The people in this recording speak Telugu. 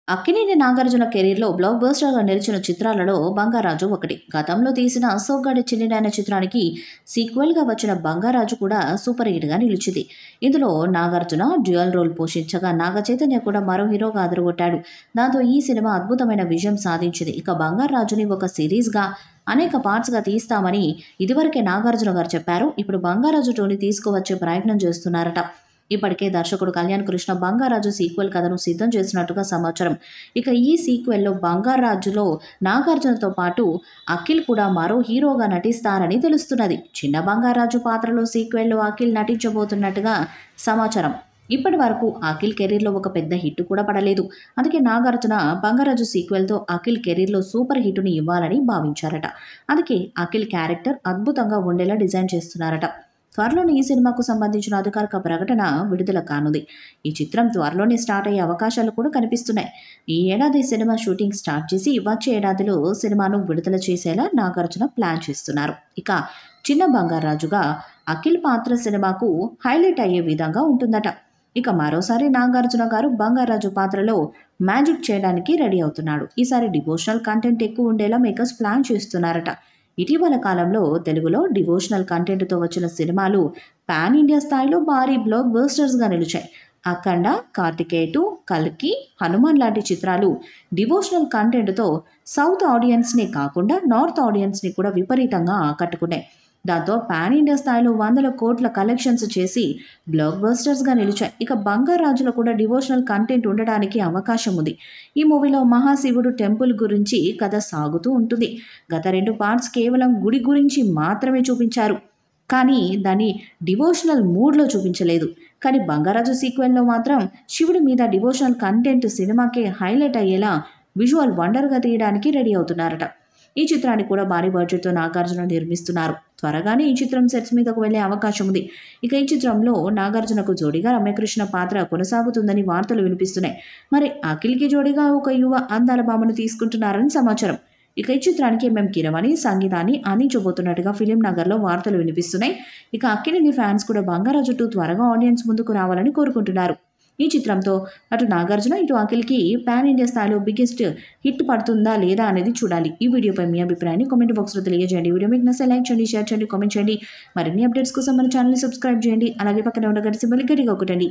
అక్కినేని నాగార్జున కెరీర్‌లో బ్లాక్ బస్టర్‌గా నిలిచిన చిత్రాలలో 'బంగారాజు' ఒకటి. గతంలో తీసిన 'సోగ్గాడే చిన్నినాయన' చిత్రానికి సీక్వెల్‌గా వచ్చిన 'బంగారాజు' కూడా సూపర్ హిట్‌గా నిలిచింది. ఇందులో నాగార్జున డ్యూయల్ రోల్ పోషించగా, నాగ చైతన్య కూడా మరో హీరోగా అదరగొట్టాడు. దాంతో ఈ సినిమా అద్భుతమైన విజయం సాధించింది. ఇక 'బంగారాజుని' ఒక సిరీస్‌గా అనేక పార్ట్స్‌గా తీస్తామని ఇదివరకే నాగార్జున గారు చెప్పారు. ఇప్పుడు 'బంగారాజు 2'ని తీసుకువచ్చే ప్రయత్నం చేస్తున్నారట. ఇప్పటికే దర్శకుడు కళ్యాణ్ కృష్ణ 'బంగారాజు' సీక్వెల్ కథను సిద్ధం చేసినట్టుగా సమాచారం. ఇక ఈ సీక్వెల్‌లో 'బంగారాజులో' నాగార్జునతో పాటు అఖిల్ కూడా మరో హీరోగా నటిస్తారని తెలుస్తున్నది. చిన్న బంగారాజు పాత్రలో సీక్వెల్‌లో అఖిల్ నటించబోతున్నట్టుగా సమాచారం. ఇప్పటి వరకు అఖిల్ కెరీర్‌లో ఒక పెద్ద హిట్ కూడా పడలేదు. అందుకే నాగార్జున 'బంగారాజు' సీక్వెల్‌తో అఖిల్ కెరీర్‌లో సూపర్ హిట్‌ని ఇవ్వాలని భావించారట. అందుకే అఖిల్ క్యారెక్టర్ అద్భుతంగా ఉండేలా డిజైన్ చేస్తున్నారట. త్వరలోనే ఈ సినిమాకు సంబంధించిన అధికారిక ప్రకటన విడుదల కానుంది. ఈ చిత్రం త్వరలోనే స్టార్ట్ అయ్యే అవకాశాలు కూడా కనిపిస్తున్నాయి. ఈ ఏడాది సినిమా షూటింగ్ స్టార్ట్ చేసి వచ్చే ఏడాదిలో సినిమాను విడుదల చేసేలా నాగార్జున ప్లాన్ చేస్తున్నారు. ఇక చిన్న బంగారాజుగా అఖిల్ పాత్ర సినిమాకు హైలైట్ అయ్యే విధంగా ఉంటుందట. ఇక మరోసారి నాగార్జున గారు బంగారాజు పాత్రలో మ్యాజిక్ చేయడానికి రెడీ అవుతున్నాడు. ఈసారి డివోషనల్ కంటెంట్ ఎక్కువ ఉండేలా మేకర్స్ ప్లాన్ చేస్తున్నారట. ఇటీవల కాలంలో తెలుగులో డివోషనల్ కంటెంట్‌తో వచ్చిన సినిమాలు పాన్ ఇండియా స్థాయిలో భారీ బ్లాక్ బస్టర్స్‌గా నిలిచాయి. 'అఖండ', 'కార్తికేయ 2', 'కల్కి', 'హనుమాన్' లాంటి చిత్రాలు డివోషనల్ కంటెంట్‌తో సౌత్ ఆడియన్స్‌నే కాకుండా నార్త్ ఆడియన్స్‌ని కూడా విపరీతంగా ఆకట్టుకున్నాయి. దాంతో పాన్ ఇండియా స్థాయిలో వందల కోట్ల కలెక్షన్స్ చేసి బ్లాక్ బస్టర్స్‌గా నిలిచాయి. ఇక 'బంగారాజులో' కూడా డివోషనల్ కంటెంట్ ఉండడానికి అవకాశం ఉంది. ఈ మూవీలో మహాశివుడు టెంపుల్ గురించి కథ సాగుతూ ఉంటుంది. గత 2 పార్ట్స్ కేవలం గుడి గురించి మాత్రమే చూపించారు. కానీ దాన్ని డివోషనల్ మూడ్‌లో చూపించలేదు. కానీ 'బంగారాజు' సీక్వెల్‌లో మాత్రం శివుడి మీద డివోషనల్ కంటెంట్ సినిమాకే హైలైట్ అయ్యేలా విజువల్ వండర్‌గా తీయడానికి రెడీ అవుతున్నారట. ఈ చిత్రాన్ని కూడా భారీ బడ్జెట్‌తో నాగార్జున నిర్మిస్తున్నారు. త్వరగానే ఈ చిత్రం సెట్స్ మీదకు వెళ్లే అవకాశం ఉంది. ఇక ఈ చిత్రంలో నాగార్జునకు జోడీగా రమ్యకృష్ణ పాత్ర కొనసాగుతుందని వార్తలు వినిపిస్తున్నాయి. మరి అఖిల్‌కి జోడీగా ఒక యువ అందాల భామను తీసుకుంటున్నారని సమాచారం. ఇక ఈ చిత్రానికి ఎంఎం కీరవాణి సంగీతాన్ని అందించబోతున్నట్టుగా ఫిలిం నగర్‌లో వార్తలు వినిపిస్తున్నాయి. ఇక అక్కినేని ఫ్యాన్స్ కూడా 'బంగారాజు 2' త్వరగా ఆడియన్స్ ముందుకు రావాలని కోరుకుంటున్నారు. ఈ చిత్రంతో అటు నాగార్జున, ఇటు అఖిల్‌కి పాన్ ఇండియా స్థాయిలో బిగ్గెస్ట్ హిట్ పడుతుందా లేదా అనేది చూడాలి. ఈ వీడియోపై మీ అభిప్రాయాన్ని కామెంట్ బాక్స్‌లో తెలియజేయండి. వీడియో మీకు నచ్చితే లైక్ చేయండి, షేర్ చేయండి, కామెంట్ చేయండి. మరిన్ని అప్డేట్స్ కోసం మన ఛానల్‌ని సబ్స్క్రైబ్ చేయండి. అలాగే పక్కనే ఉన్న గంట సింబల్‌ని గట్టిగా కొట్టండి.